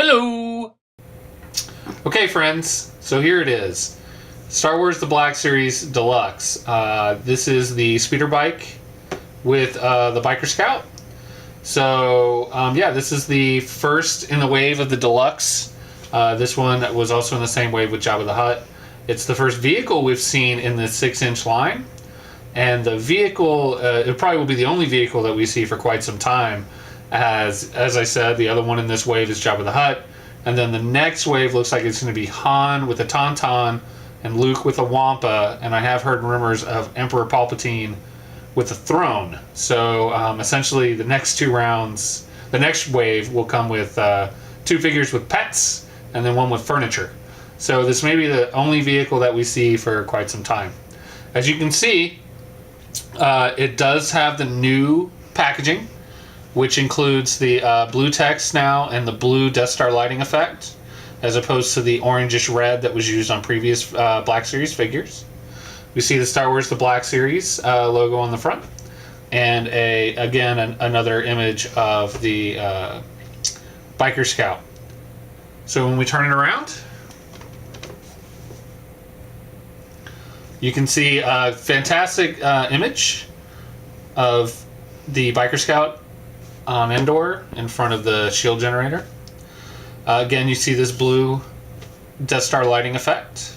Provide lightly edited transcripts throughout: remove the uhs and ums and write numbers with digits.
Hello! Okay, friends, so here it is. Star Wars The Black Series Deluxe. This is the speeder bike with the Biker Scout. So, yeah, this is the first in the wave of the Deluxe. This one was also in the same wave with Jabba the Hutt. It's the first vehicle we've seen in the 6-inch line. And the vehicle, it probably will be the only vehicle that we see for quite some time. As I said, the other one in this wave is Jabba the Hutt. And then the next wave looks like it's going to be Han with a Tauntaun and Luke with a Wampa. And I have heard rumors of Emperor Palpatine with a throne. So essentially the next two rounds, the next wave will come with two figures with pets and then one with furniture. So this may be the only vehicle that we see for quite some time. As you can see, it does have the new packaging, which includes the blue text now and the blue Death Star lighting effect, as opposed to the orangish red that was used on previous Black Series figures. We see the Star Wars The Black Series logo on the front, and another image of the Biker Scout. So when we turn it around, you can see a fantastic image of the Biker Scout on Endor in front of the shield generator. Again, you see this blue Death Star lighting effect.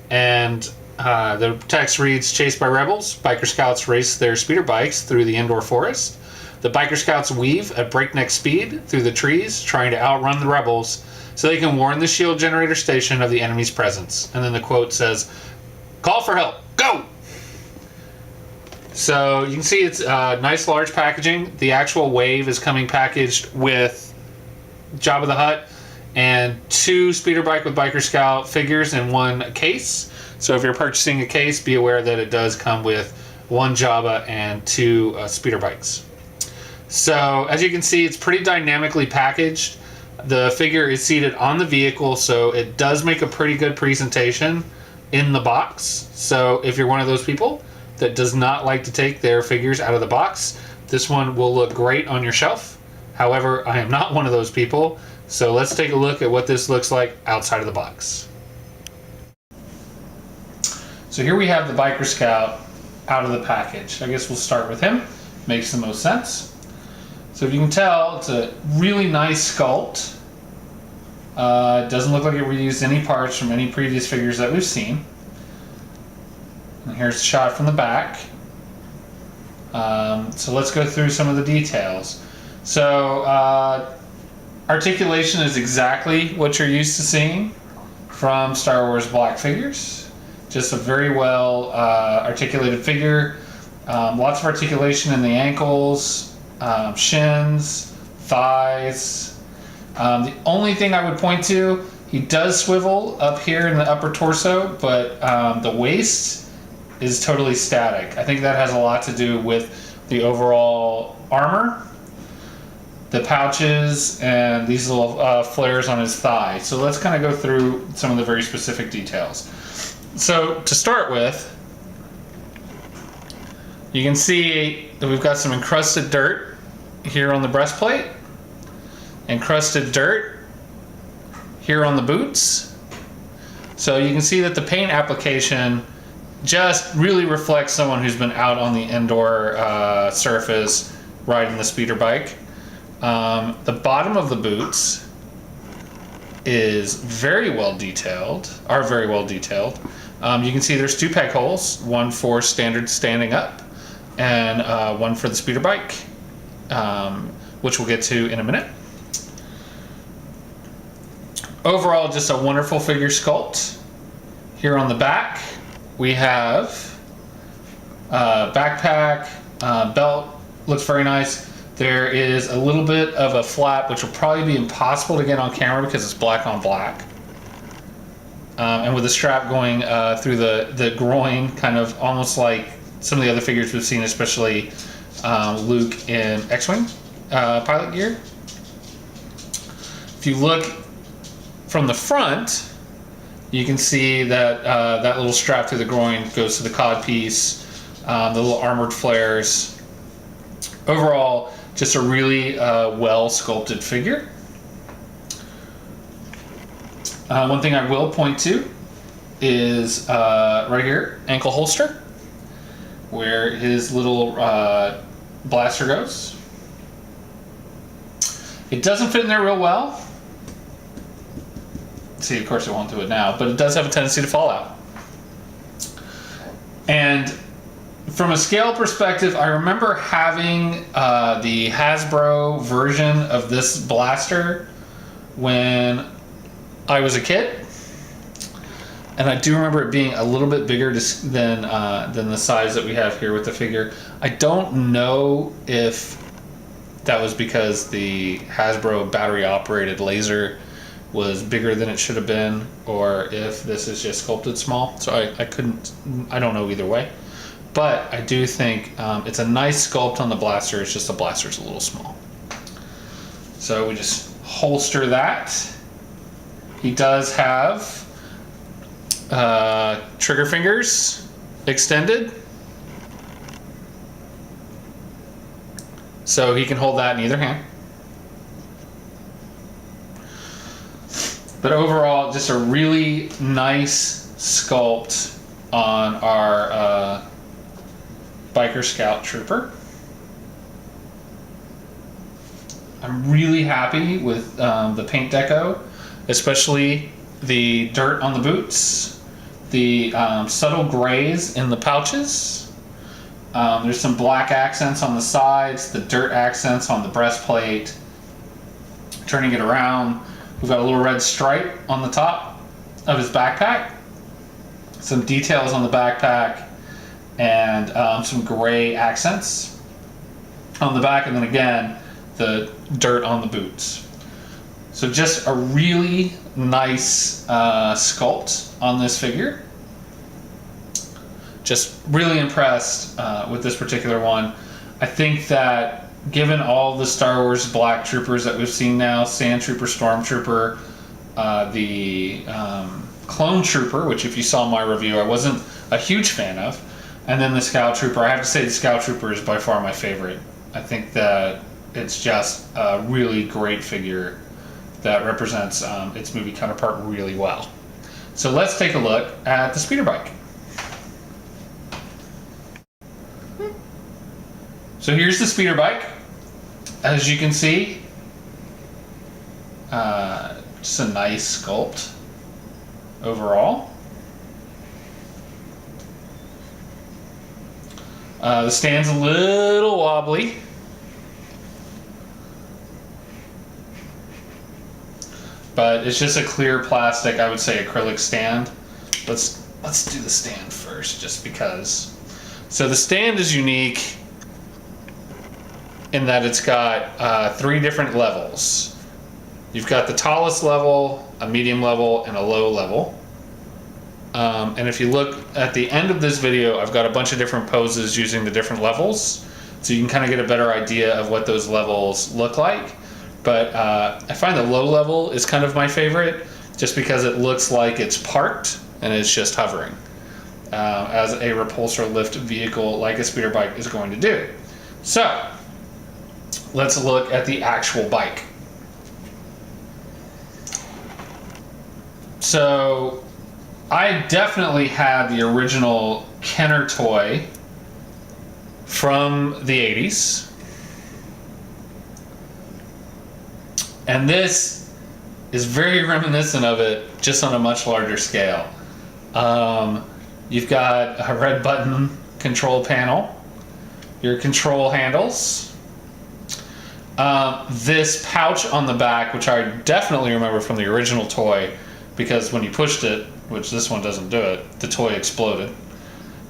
And the text reads, "Chased by rebels, Biker Scouts race their speeder bikes through the Endor forest. The Biker Scouts weave at breakneck speed through the trees, trying to outrun the rebels so they can warn the shield generator station of the enemy's presence." And then the quote says, "Call for help, go!" So you can see it's nice large packaging. The actual wave is coming packaged with Jabba the Hutt and two speeder bike with Biker Scout figures in one case. So if you're purchasing a case, be aware that it does come with one Jabba and two speeder bikes. So as you can see, it's pretty dynamically packaged. The figure is seated on the vehicle, so it does make a pretty good presentation in the box. So if you're one of those people that does not like to take their figures out of the box, this one will look great on your shelf. However, I am not one of those people, so let's take a look at what this looks like outside of the box. So here we have the Biker Scout out of the package. I guess we'll start with him. Makes the most sense. So if you can tell, it's a really nice sculpt. It doesn't look like it reused any parts from any previous figures that we've seen. And here's a shot from the back. So let's go through some of the details. So articulation is exactly what you're used to seeing from Star Wars Black figures. Just a very well articulated figure. Lots of articulation in the ankles, shins, thighs. The only thing I would point to, he does swivel up here in the upper torso, but the waist is totally static. I think that has a lot to do with the overall armor, the pouches, and these little flares on his thigh. So let's kind of go through some of the very specific details. So to start with, you can see that we've got some encrusted dirt here on the breastplate, encrusted dirt here on the boots. So you can see that the paint application just really reflects someone who's been out on the Endor surface riding the speeder bike. The bottom of the boots is very well detailed. You can see there's two peg holes, one for standard standing up and one for the speeder bike, which we'll get to in a minute. Overall, just a wonderful figure sculpt. Here on the back, we have backpack, belt, looks very nice. There is a little bit of a flap, which will probably be impossible to get on camera because it's black on black. And with the strap going through the groin, kind of almost like some of the other figures we've seen, especially Luke in X-Wing pilot gear. If you look from the front, you can see that that little strap through the groin goes to the codpiece, the little armored flares. Overall, just a really well sculpted figure. One thing I will point to is right here, ankle holster, where his little blaster goes. It doesn't fit in there real well. See, of course it won't do it now, but it does have a tendency to fall out. And from a scale perspective, I remember having the Hasbro version of this blaster when I was a kid. And I do remember it being a little bit bigger than the size that we have here with the figure. I don't know if that was because the Hasbro battery-operated laser was bigger than it should have been, or if this is just sculpted small. So I don't know either way. But I do think it's a nice sculpt on the blaster. It's just the blaster's a little small. So we just holster that. He does have trigger fingers extended, so he can hold that in either hand. But overall, just a really nice sculpt on our Biker Scout Trooper. I'm really happy with the paint deco, especially the dirt on the boots, the subtle grays in the pouches. There's some black accents on the sides, the dirt accents on the breastplate. Turning it around, we've got a little red stripe on the top of his backpack, some details on the backpack, and some gray accents on the back, and then again the dirt on the boots. So just a really nice sculpt on this figure. Just really impressed with this particular one. I think that given all the Star Wars Black Troopers that we've seen now, Sand Trooper, Stormtrooper, the Clone Trooper, which if you saw my review I wasn't a huge fan of, and then the Scout Trooper, I have to say the Scout Trooper is by far my favorite. I think that it's just a really great figure that represents its movie counterpart really well. So let's take a look at the speeder bike. So here's the speeder bike. As you can see, just a nice sculpt overall. The stand's a little wobbly. But it's just a clear plastic, I would say acrylic stand. Let's do the stand first, just because. So the stand is unique in that it's got 3 different levels. You've got the tallest level, a medium level, and a low level. And if you look at the end of this video, I've got a bunch of different poses using the different levels, so you can kind of get a better idea of what those levels look like. But I find the low level is kind of my favorite, just because it looks like it's parked and it's just hovering, as a repulsor lift vehicle like a speeder bike is going to do. So let's look at the actual bike. So I definitely had the original Kenner toy from the 80s. And this is very reminiscent of it, just on a much larger scale. You've got a red button control panel, your control handles, this pouch on the back, which I definitely remember from the original toy, because when you pushed it, which this one doesn't do it, the toy exploded.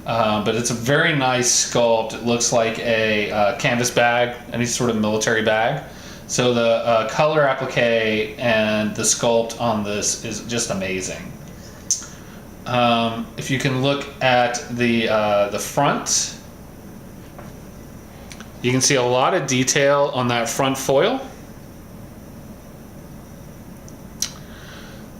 But it's a very nice sculpt. It looks like a canvas bag, any sort of military bag. So the color applique and the sculpt on this is just amazing. If you can look at the front, you can see a lot of detail on that front foil.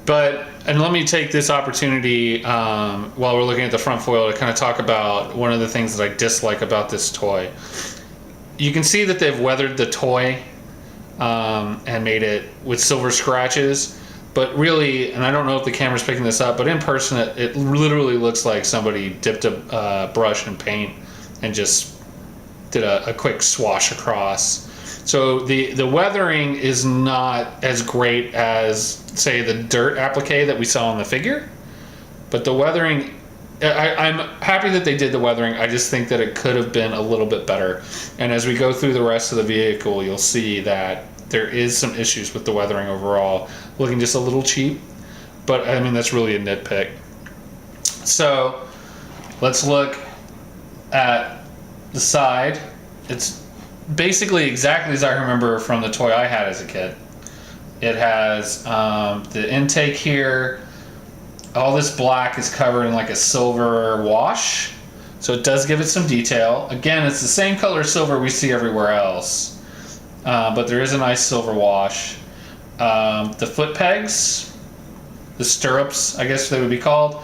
And let me take this opportunity while we're looking at the front foil to kind of talk about one of the things that I dislike about this toy. You can see that they've weathered the toy and made it with silver scratches. But really, and I don't know if the camera's picking this up, but in person it literally looks like somebody dipped a brush in paint and just did a quick swash across. So the weathering is not as great as, say, the dirt applique that we saw on the figure. But the weathering, I'm happy that they did the weathering. I just think that it could have been a little bit better. And as we go through the rest of the vehicle, you'll see that there is some issues with the weathering overall. Looking just a little cheap. But, I mean, that's really a nitpick. So, let's look at the side. It's basically exactly as I remember from the toy I had as a kid. It has the intake here. All this black is covered in like a silver wash, so it does give it some detail. Again, it's the same color silver we see everywhere else, but there is a nice silver wash. The foot pegs, the stirrups, I guess they would be called,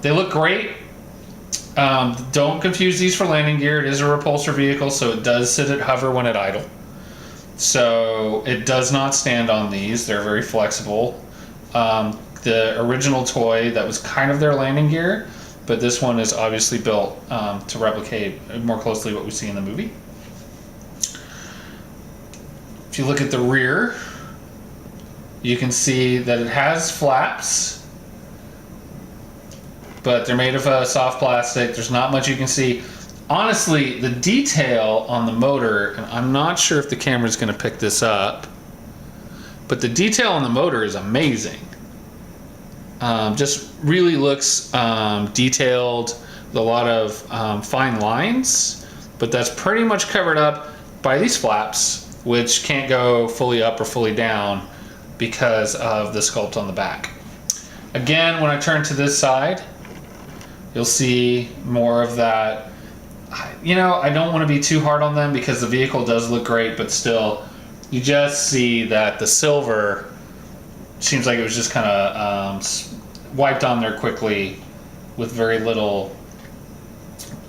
they look great. Don't confuse these for landing gear. It is a repulsor vehicle, so it does sit at hover when at idle. So it does not stand on these. They're very flexible. The original toy, that was kind of their landing gear, but this one is obviously built to replicate more closely what we see in the movie. If you look at the rear, you can see that it has flaps, but they're made of soft plastic. There's not much you can see. Honestly, the detail on the motor, and I'm not sure if the camera's going to pick this up, but the detail on the motor is amazing. Just really looks detailed with a lot of fine lines, but that's pretty much covered up by these flaps, which can't go fully up or fully down because of the sculpt on the back. Again, when I turn to this side, you'll see more of that. You know, I don't want to be too hard on them because the vehicle does look great, but still, you just see that the silver seems like it was just kind of wiped on there quickly with very little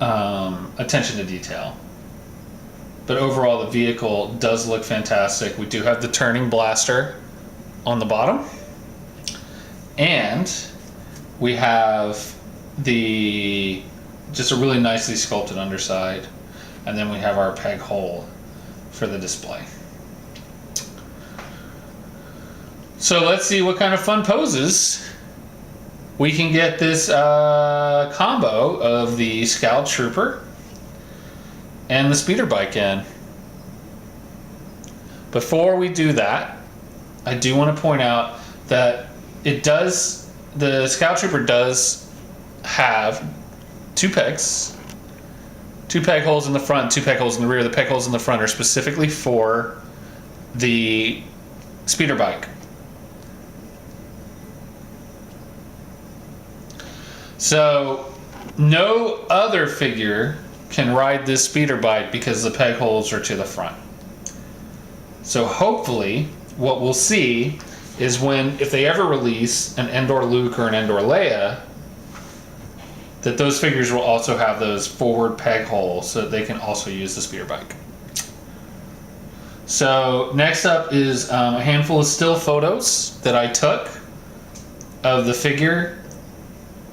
attention to detail. But overall, the vehicle does look fantastic. We do have the turning blaster on the bottom, and we have just a really nicely sculpted underside, and then we have our peg hole for the display. So let's see what kind of fun poses we can get this combo of the Scout Trooper and the speeder bike in. Before we do that, I do want to point out that the Scout Trooper does have two peg holes in the front, two peg holes in the rear. The peg holes in the front are specifically for the speeder bike. So no other figure can ride this speeder bike because the peg holes are to the front. So hopefully what we'll see is if they ever release an Endor Luke or an Endor Leia, that those figures will also have those forward peg holes so that they can also use the speeder bike. So next up is a handful of still photos that I took of the figure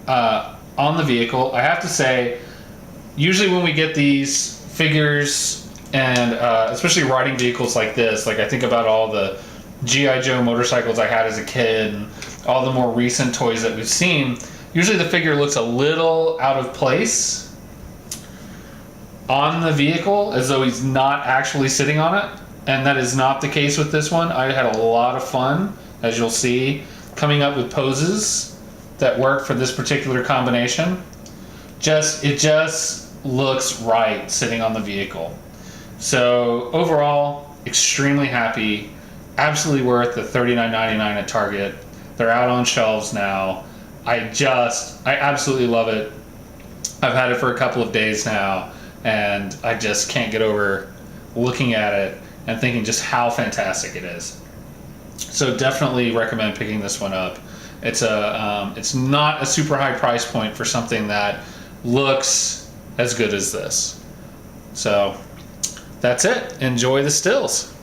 on the vehicle. I have to say, usually when we get these figures, and especially riding vehicles like this, like I think about all the G.I. Joe motorcycles I had as a kid and all the more recent toys that we've seen, usually the figure looks a little out of place on the vehicle, as though he's not actually sitting on it, and that is not the case with this one. I had a lot of fun, as you'll see, coming up with poses that work for this particular combination. It just looks right sitting on the vehicle. So overall, extremely happy. Absolutely worth the $39.99 at Target. They're out on shelves now. I absolutely love it. I've had it for a couple of days now, and I just can't get over looking at it and thinking just how fantastic it is. So definitely recommend picking this one up. It's not a super high price point for something that looks as good as this. So that's it. Enjoy the stills.